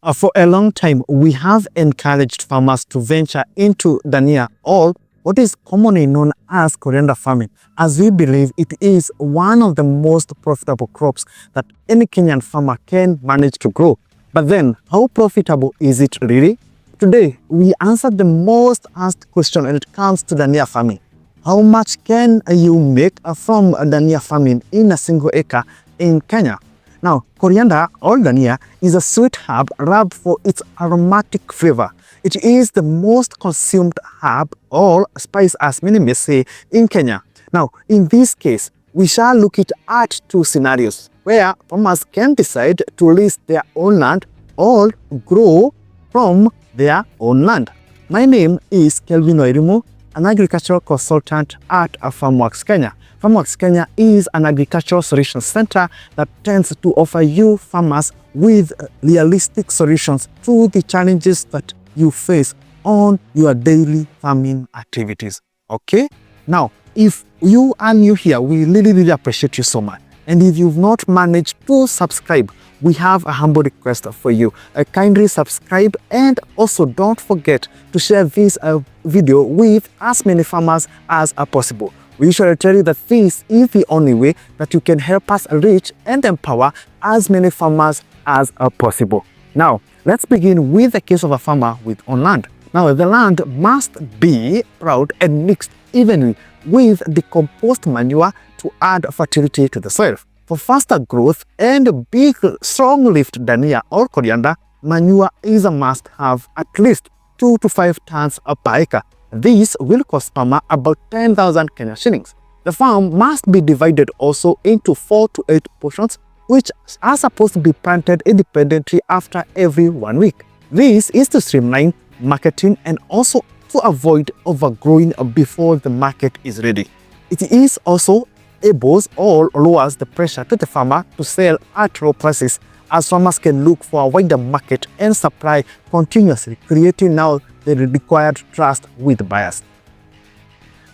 For a long time, we have encouraged farmers to venture into Dhania, or what is commonly known as coriander farming, as we believe it is one of the most profitable crops that any Kenyan farmer can manage to grow. But then, how profitable is it really? Today, we answer the most asked question when it comes to Dhania farming. How much can you make from Dhania farming in a single acre in Kenya? Now, coriander or Dhania is a sweet herb loved for its aromatic flavor. It is the most consumed herb or spice, as many may say, in Kenya. Now, in this case, we shall look at two scenarios where farmers can decide to lease their own land or grow from their own land. My name is Kelvin Wairimu, an agricultural consultant at Farmworks Kenya. Farmworks Kenya is an agricultural solutions center that tends to offer you farmers with realistic solutions to the challenges that you face on your daily farming activities. Okay? Now, if you are new here, we really appreciate you so much. And if you've not managed to subscribe, we have a humble request for you. Kindly subscribe, and also don't forget to share this video with as many farmers as possible. We usually tell you that this is the only way that you can help us reach and empower as many farmers as possible. Now, let's begin with the case of a farmer with own land. Now, the land must be plowed and mixed evenly with the compost manure to add fertility to the soil. For faster growth and big, strong-leafed Dhania or coriander, manure is a must-have, at least 2 to 5 tons per acre. This will cost farmer about 10,000 Kenya shillings. The farm must be divided also into 4 to 8 portions, which are supposed to be planted independently after every 1 week. This is to streamline marketing and also to avoid overgrowing before the market is ready. It is also able or lowers the pressure to the farmer to sell at low prices, as farmers can look for a wider market and supply continuously, creating now the required trust with buyers.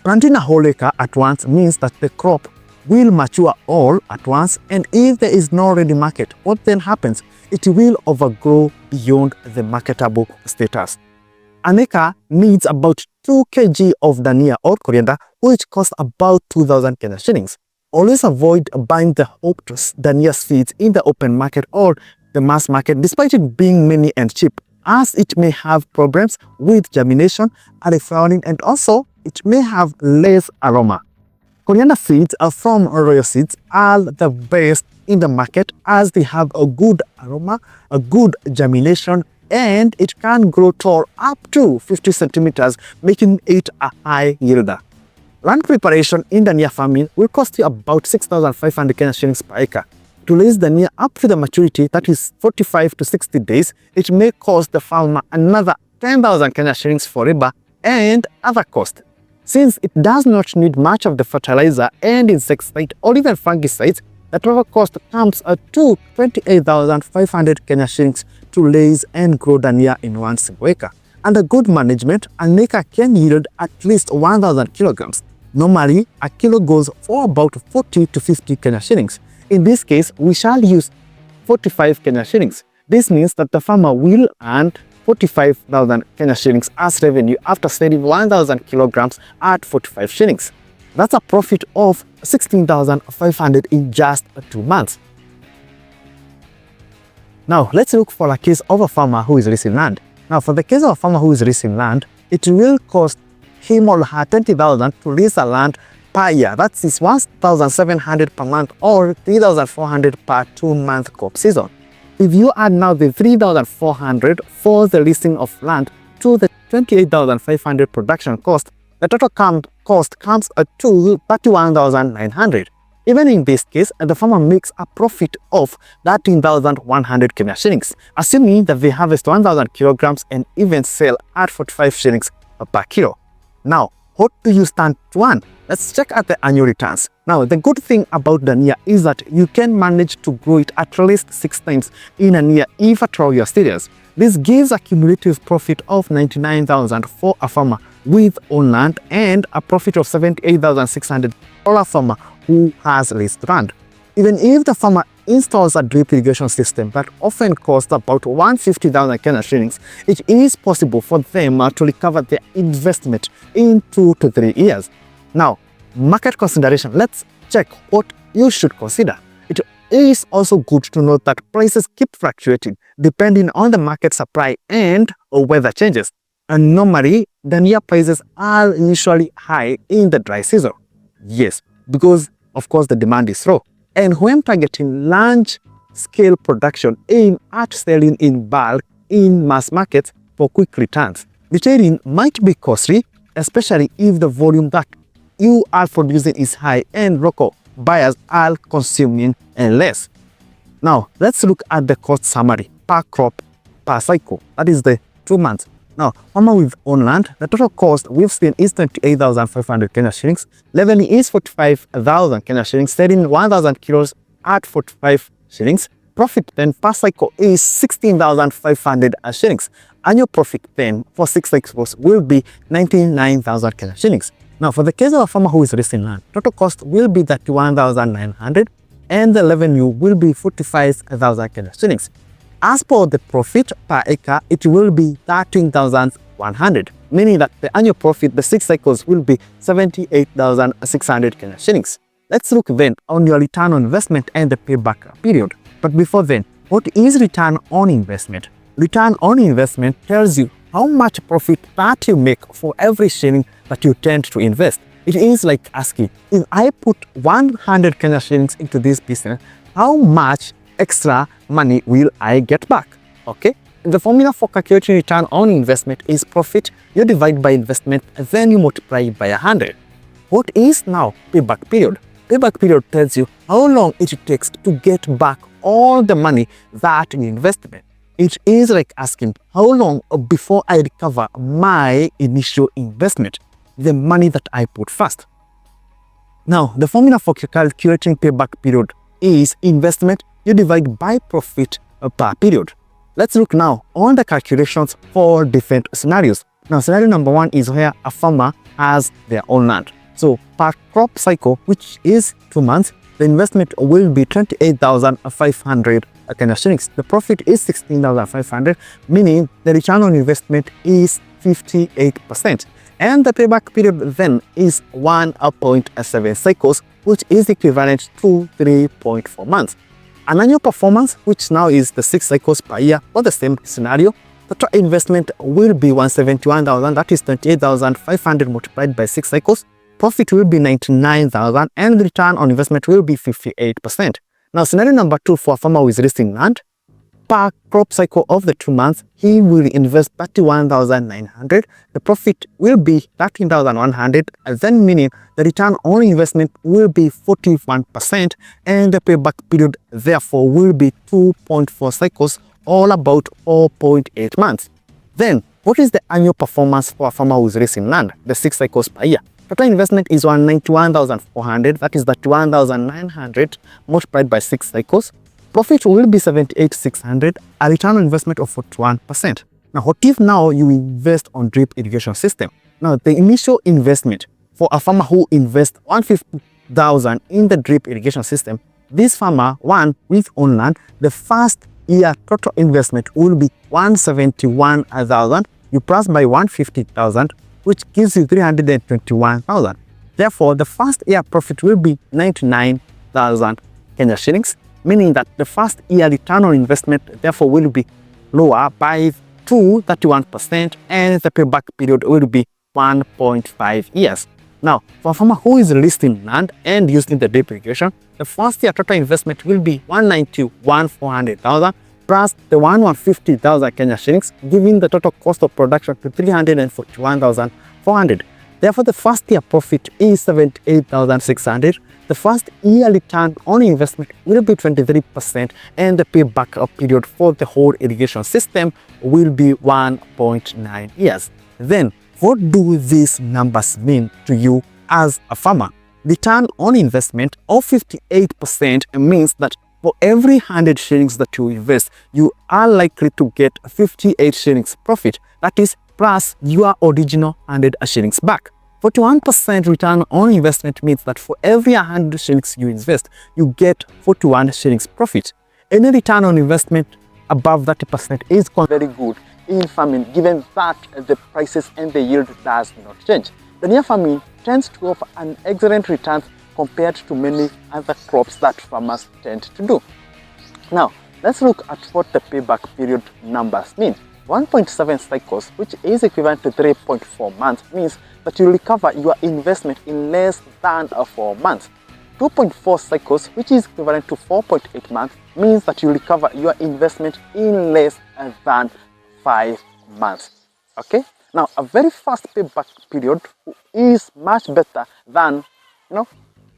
Planting a whole acre at once means that the crop will mature all at once, and if there is no ready market, what then happens? It will overgrow beyond the marketable status. An acre needs about 2 kg of Dhania or coriander, which costs about 2,000 Kenya shillings. Always avoid buying the hoped Dhania seeds in the open market or the mass market, despite it being many and cheap, as it may have problems with germination, early flowering, and also it may have less aroma. Coriander seeds from royal seeds are the best in the market, as they have a good aroma, a good germination, and it can grow tall up to 50 centimeters, making it a high yielder. Land preparation in Dhania farming will cost you about 6,500 Kenya shillings per acre. To raise Dhania up to the maturity, that is 45 to 60 days, it may cost the farmer another 10,000 Kenya shillings for labor and other costs. Since it does not need much of the fertilizer and insecticide or even fungicides, the total cost comes to 28,500 Kenya shillings to raise and grow Dhania in one single acre. Under good management, an acre can yield at least 1,000 kilograms. Normally, a kilo goes for about 40 to 50 Kenya shillings. In this case, we shall use 45 Kenya shillings. This means that the farmer will earn 45,000 Kenya shillings as revenue after selling 1,000 kilograms at 45 shillings. That's a profit of 16,500 in just 2 months. Now, let's look for a case of a farmer who is leasing land. Now, for the case of a farmer who is leasing land, it will cost him or her 20,000 to lease a land per year. That is 1,700 per month or 3,400 per 2-month crop season. If you add now the 3,400 for the leasing of land to the 28,500 production cost, the total cost comes to 31,900. Even in this case, the farmer makes a profit of 13,100 Kenya shillings, assuming that they harvest 1,000 kilograms and even sell at 45 shillings per kilo. Now, what do you stand to earn? Let's check at the annual returns. Now, the good thing about Dhania is that you can manage to grow it at least 6 times in a year if at all you're serious. This gives a cumulative profit of 99,000 for a farmer with own land and a profit of 78,600 for a farmer who has leased land. Even if the farmer installs a drip irrigation system that often costs about 150,000 Kenya shillings, it is possible for them to recover their investment in 2 to 3 years. Now, market consideration. Let's check what you should consider. It is also good to note that prices keep fluctuating depending on the market supply and weather changes. And normally, Dhania prices are usually high in the dry season. Yes, because of course the demand is low. And when targeting large-scale production, aim at selling in bulk in mass markets for quick returns. Retailing might be costly, especially if the volume that you are producing is high and local buyers are consuming less. Now, let's look at the cost summary per crop per cycle. That is the 2 months. Now, farmer with own land, the total cost we've seen is 28,500 Kenya shillings. Leveling is 45,000 Kenya shillings, selling 1,000 kilos at 45 shillings. Profit then per cycle is 16,500 shillings. Annual profit then for 6 cycles will be 99,000 Kenya shillings. Now, for the case of a farmer who is leasing land, total cost will be 31,900 and the revenue will be 45,000 Kenya shillings. As per the profit per acre, it will be 13,100, meaning that the annual profit, the 6 cycles, will be 78,600 Kenya shillings. Let's look then on your return on investment and the payback period. But before then, what is return on investment? Return on investment tells you how much profit that you make for every shilling that you tend to invest. It is like asking, if I put 100 Kenya shillings into this business, how much extra money will I get back? Okay, the formula for calculating return on investment is profit you divide by investment, then you multiply it by 100. What is now payback period? Payback period tells you how long it takes to get back all the money that you invested. It is like asking how long before I recover my initial investment, the money that I put first. Now, the formula for calculating payback period is investment you divide by profit per period. Let's look now on the calculations for different scenarios. Now, scenario number 1 is where a farmer has their own land. So, per crop cycle, which is 2 months, the investment will be 28,500 Kenya shillings. The profit is 16,500, meaning the return on investment is 58%. And the payback period then is 1.7 cycles, which is equivalent to 3.4 months. An annual performance, which now is the 6 cycles per year for the same scenario, the total investment will be 171,000, that is 28,500 multiplied by 6 cycles. Profit will be 99,000 and the return on investment will be 58%. Now, scenario number 2 for a farmer who is leasing land, per crop cycle of the 2 months, he will invest 31,900. The profit will be 13,100, then meaning the return on investment will be 41% and the payback period therefore will be 2.4 cycles, all about 4.8 months. Then, what is the annual performance for a farmer who is leasing land, the 6 cycles per year? Total investment is 191,400, that is 31,900 multiplied by 6 cycles. Profit will be 78,600, a return on investment of 41%. Now, what if now you invest on drip irrigation system? Now, the initial investment for a farmer who invests 150,000 in the drip irrigation system, this farmer, one with own land, the first year total investment will be 171,000. You plus by 150,000, which gives you 321,000. Therefore, the first year profit will be 99,000 Kenya shillings, meaning that the first year return on investment therefore will be lower by 31% and the payback period will be 1.5 years. Now, for a farmer who is leasing land and using the drip irrigation, the first year total investment will be 191,400,000 plus the 150,000 Kenya shillings, giving the total cost of production to 341,400. Therefore, the first year profit is 78,600. The first year return on investment will be 23% and the payback period for the whole irrigation system will be 1.9 years. Then, what do these numbers mean to you as a farmer? Return on investment of 58% means that for every 100 shillings that you invest, you are likely to get 58 shillings profit. That is plus your original 100 shillings back. 41% return on investment means that for every 100 shillings you invest, you get 41 shillings profit. Any return on investment above 30% is very good in farming, given that the prices and the yield does not change. Dhania farming tends to offer an excellent return compared to many other crops that farmers tend to do. Now, let's look at what the payback period numbers mean. 1.7 cycles, which is equivalent to 3.4 months, means that you recover your investment in less than 4 months. 2.4 cycles, which is equivalent to 4.8 months, means that you recover your investment in less than 5 months. Okay? Now, a very fast payback period is much better than,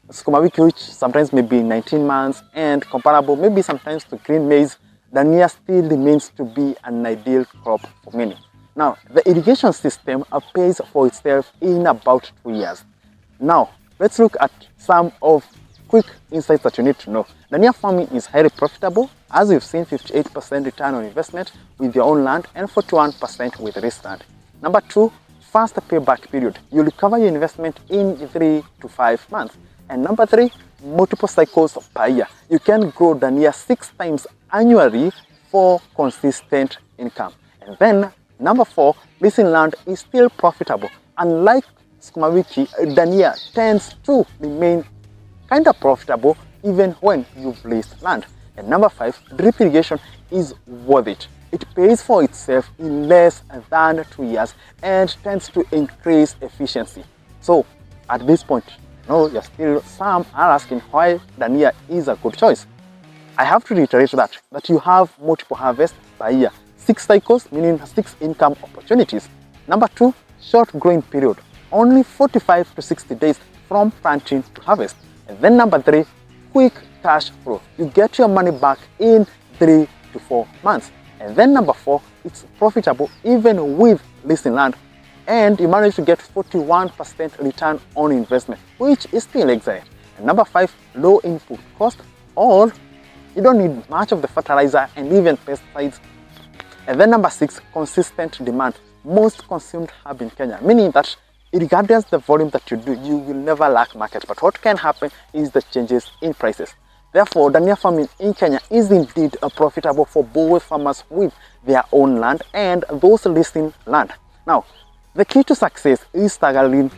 sukuma wiki, which sometimes may be 19 months, and comparable maybe sometimes to green maize. Dhania still remains to be an ideal crop for many. Now, the irrigation system pays for itself in about 2 years. Now, let's look at some of quick insights that you need to know. Dhania farming is highly profitable. As we've seen, 58% return on investment with your own land and 41% with leased land. Number 2, fast payback period. You recover your investment in 3 to 5 months. And number 3, multiple cycles per year. You can grow Dhania 6 times annually for consistent income. And then number 4, leasing land is still profitable. Unlike sukuma wiki, Dhania tends to remain kind of profitable even when you've leased land. And number 5, drip irrigation is worth it. It pays for itself in less than 2 years and tends to increase efficiency. So at this point, some are asking why Dhania is a good choice. I have to reiterate that you have multiple harvests per year. 6 cycles, meaning 6 income opportunities. Number 2, short growing period. Only 45 to 60 days from planting to harvest. And then number 3, quick cash flow. You get your money back in 3 to 4 months. And then number 4, it's profitable even with leasing land. And you manage to get 41% return on investment, which is still excellent. And number 5, low input cost, or you don't need much of the fertilizer and even pesticides. And then number 6, consistent demand. Most consumed herb in Kenya, meaning that regardless the volume that you do, you will never lack market. But what can happen is the changes in prices. Therefore, Dhania farming in Kenya is indeed profitable for both farmers with their own land and those leasing land. Now, the key to success is staggered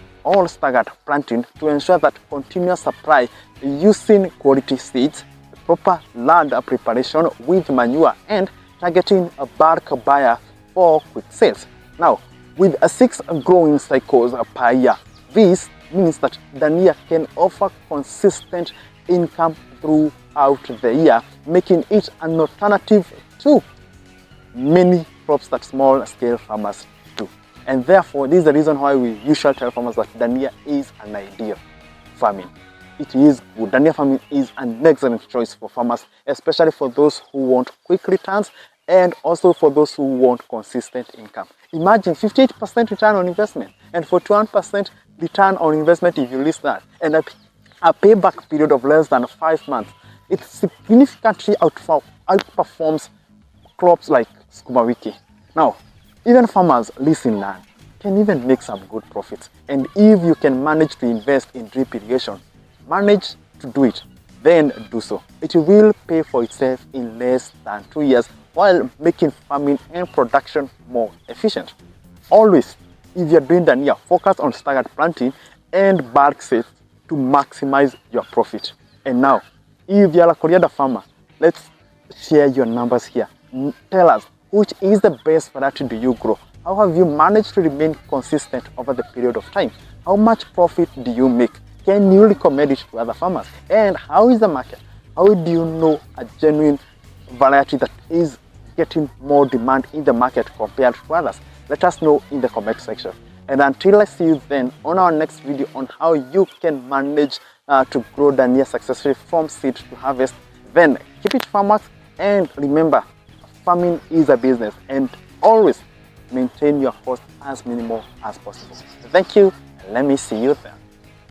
planting to ensure that continuous supply using quality seeds, proper land preparation with manure, and targeting a bulk buyer for quick sales. Now, with 6 growing cycles per year, this means that Dhania can offer consistent income throughout the year, making it an alternative to many crops that small-scale farmers do. And therefore, this is the reason why we usually tell farmers that Dhania is an ideal farming. It is good. Dhania farming is an excellent choice for farmers, especially for those who want quick returns and also for those who want consistent income. Imagine 58% return on investment and 41% return on investment if you list that, and a payback period of less than 5 months. It significantly outperforms crops like sukuma wiki. Now, even farmers leasing land can even make some good profits. And if you can manage to invest in drip irrigation, manage to do it, then do so. It will pay for itself in less than 2 years while making farming and production more efficient. Always, if you're doing Dhania, focus on staggered planting and bulk sales to maximize your profit. And now, if you're a coriander farmer, let's share your numbers here. Tell us, which is the best variety do you grow? How have you managed to remain consistent over the period of time? How much profit do you make? Can you recommend it to other farmers? And how is the market? How do you know a genuine variety that is getting more demand in the market compared to others? Let us know in the comment section. And until I see you then on our next video on how you can manage to grow Dhania successfully from seed to harvest, then keep it farmers, and remember, farming is a business, and always maintain your cost as minimal as possible. Thank you, and let me see you there.